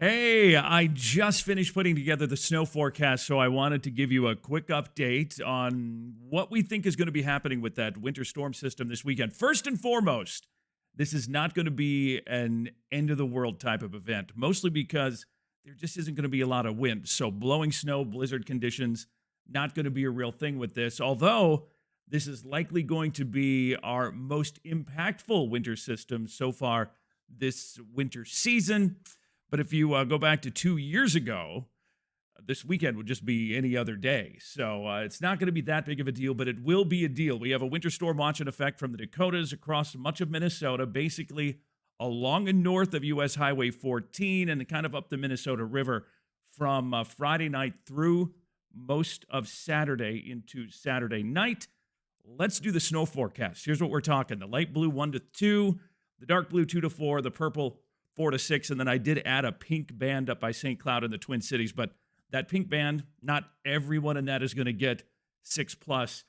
Hey, I just finished putting together the snow forecast, so I wanted to give you a quick update on what we think is going to be happening with that winter storm system this weekend. First and foremost, this is not going to be an end of the world type of event, mostly because there just isn't going to be a lot of wind. So, blowing snow, blizzard conditions, not going to be a real thing with this, although this is likely going to be our most impactful winter system so far this winter season. But if you go back to 2 years ago, this weekend would just be any other day. So it's not going to be that big of a deal, but it will be a deal. We have a winter storm watch in effect from the Dakotas across much of Minnesota, basically along and north of US Highway 14 and kind of up the Minnesota River from Friday night through most of Saturday into Saturday night. Let's do the snow forecast. Here's what we're talking. The light blue 1 to 2, the dark blue 2 to 4, the purple 4 to 6, and then I did add a pink band up by St. Cloud in the Twin Cities, but that pink band, not everyone in that is going to get 6 plus.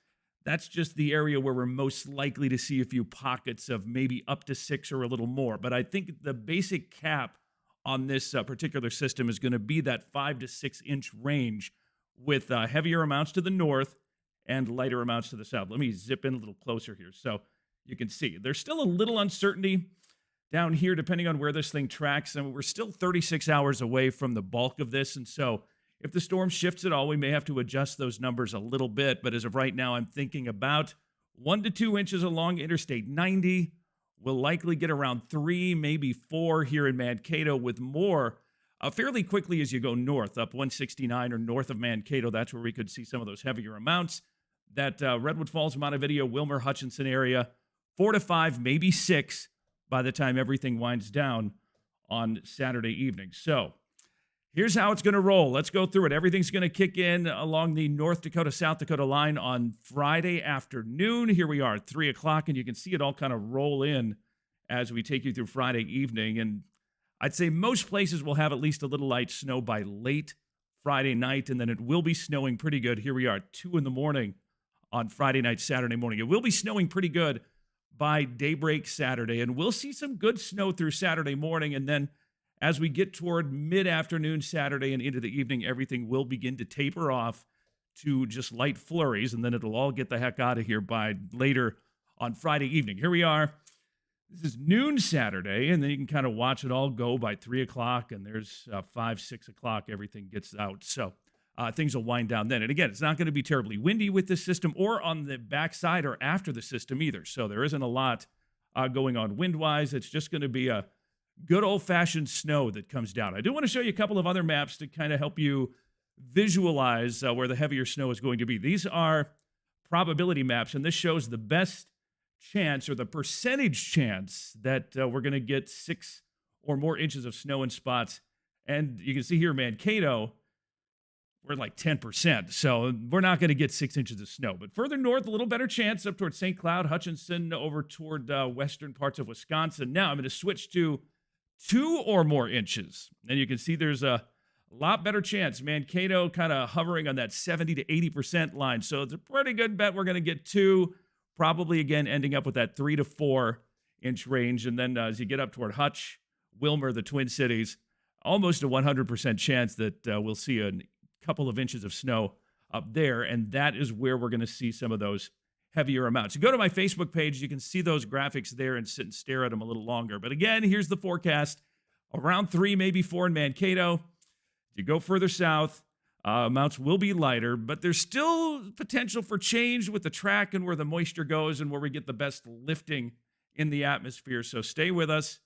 That's just the area where we're most likely to see a few pockets of maybe up to 6 or a little more. But I think the basic cap on this particular system is going to be that 5 to 6 inch range with heavier amounts to the north and lighter amounts to the south. Let me zip in a little closer here so you can see. There's still a little uncertainty down here, depending on where this thing tracks, and we're still 36 hours away from the bulk of this, and so if the storm shifts at all, we may have to adjust those numbers a little bit, but as of right now, I'm thinking about 1 to 2 inches along Interstate 90. We'll likely get around 3, maybe 4 here in Mankato, with more fairly quickly as you go north, up 169 or north of Mankato. That's where we could see some of those heavier amounts. That Redwood Falls, Montevideo, Wilmer, Hutchinson area, 4 to 5, maybe 6, by the time everything winds down on Saturday evening. So here's how it's going to roll. Let's go through it. Everything's going to kick in along the North Dakota, South Dakota line on Friday afternoon. Here we are at 3 o'clock, and you can see it all kind of roll in as we take you through Friday evening. And I'd say most places will have at least a little light snow by late Friday night, and then it will be snowing pretty good. Here we are at 2 in the morning on Friday night, Saturday morning. It will be snowing pretty good by daybreak Saturday, and we'll see some good snow through Saturday morning, and then as we get toward mid-afternoon Saturday and into the evening, everything will begin to taper off to just light flurries, and then it'll all get the heck out of here by later on Friday evening. Here we are. This is noon Saturday, and then you can kind of watch it all go by 3 o'clock, and there's 5, 6 o'clock, everything gets out. So things will wind down then. And again, it's not going to be terribly windy with this system or on the backside or after the system either. So there isn't a lot going on wind-wise. It's just going to be a good old-fashioned snow that comes down. I do want to show you a couple of other maps to kind of help you visualize where the heavier snow is going to be. These are probability maps, and this shows the best chance or the percentage chance that we're going to get 6 or more inches of snow in spots. And you can see here, Mankato, we're like 10%, so we're not going to get 6 inches of snow. But further north, a little better chance up toward St. Cloud, Hutchinson, over toward western parts of Wisconsin. Now I'm going to switch to 2 or more inches. And you can see there's a lot better chance. Mankato kind of hovering on that 70 to 80% line. So it's a pretty good bet we're going to get 2, probably again ending up with that 3 to 4 inch range. And then as you get up toward Hutch, Wilmer, the Twin Cities, almost a 100% chance that we'll see a couple of inches of snow up there, and that is where we're going to see some of those heavier amounts. You go to my Facebook page, you can see those graphics there and sit and stare at them a little longer. But again, here's the forecast. Around 3, maybe 4 in Mankato. You go further south, amounts will be lighter, but there's still potential for change with the track and where the moisture goes and where we get the best lifting in the atmosphere. So stay with us.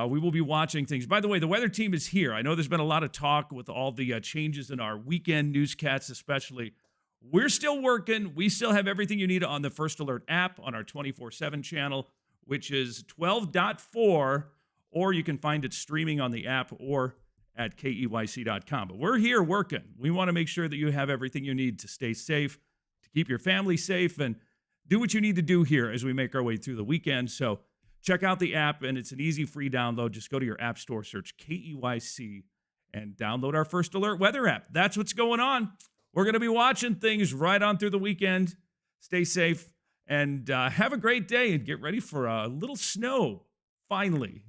We will be watching things. By the way, the weather team is here. I know there's been a lot of talk with all the changes in our weekend newscasts, especially. We're still working. We still have everything you need on the First Alert app on our 24/7 channel, which is 12.4, or you can find it streaming on the app or at KEYC.com. But we're here working. We want to make sure that you have everything you need to stay safe, to keep your family safe, and do what you need to do here as we make our way through the weekend. So check out the app, and it's an easy free download. Just go to your app store, search KEYC, and download our First Alert weather app. That's what's going on. We're going to be watching things right on through the weekend. Stay safe, and have a great day, and get ready for a little snow, finally.